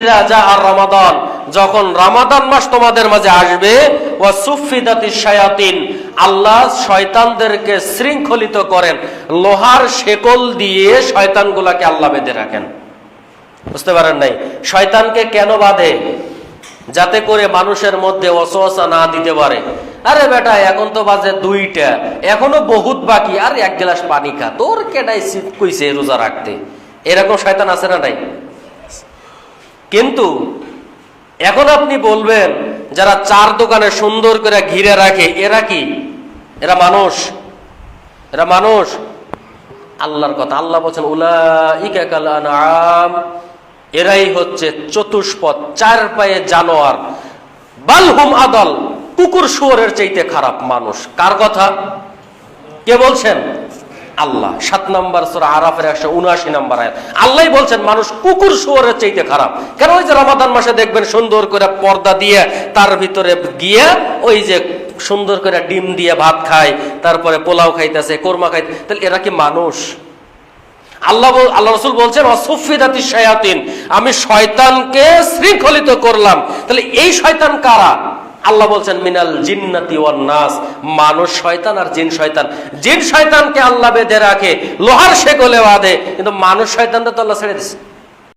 রমাদান, যখন রমাদান মাস তোমাদের মাঝে আসবে, ওয়া সুফিদাতিশ শায়াতিন, আল্লাহ শয়তানদেরকে শৃঙ্খলিত করেন, লোহার শেকল দিয়ে শয়তানগুলাকে আল্লাহ বেঁধে রাখেন। বুঝতে পারেন নাই? শয়তানকে কেন বাঁধে? যাতে করে মানুষের মধ্যে ওয়াসওয়াসা না দিতে পারে। আরে বেটা, এখন তো বাজে 2টা, এখনো বহুত বাকি, আর এক গ্লাস পানি খা, তোর কেডাই কইছে রোজা রাখতে। এরকম শয়তান আছে না নাই? কিন্তু এখন আপনি বলবেন যারা চার দোকানে সুন্দর করে ঘিরে রাখে, এরা কি? এরা মানুষ? এরা মানুষ? আল্লাহর কথা, আল্লাহ বলছেন উলাইকা কাল আনআম, এরাই হচ্ছে চতুষ্পদ, 4 পায়ে জানোয়ার, বালহুম আদল, কুকুর শুয়োরের চাইতে খারাপ মানুষ। কার কথা? কে বলছেন? আল্লাহ। 7 নম্বর সূরা আরাফের 179 নম্বর আয়াত। আল্লাহ বলছেন মানুষ কুকুর শুয়োরের চাইতে খারাপ। কেন? ওই যে রমাদান মাসে দেখবেন সুন্দর করে পর্দা দিয়ে তার ভিতরে গিয়ে ওই যে সুন্দর করে ডিম দিয়ে ভাত খায়, তারপরে পোলাও খাইতেছে, কোরমা খাইতে, তাহলে এরা কি মানুষ? আল্লাহ রাসূল বলছেন ওয়াসুফিদাতিশ শায়াতিন, আমি শয়তানকে শৃঙ্খলিত করলাম। তাহলে এই শয়তান কারা? আল্লাহ বলছেন মিনাল জিন্নাতি ওয়ান নাস, মানুষ শয়তান আর জিন শয়তান। জিন শয়তানকে আল্লাহ বেঁধে রাখে, লোহার শেকলে বাঁধে, কিন্তু মানুষ শয়তানটা তো আল্লাহ ছেড়ে দিচ্ছে।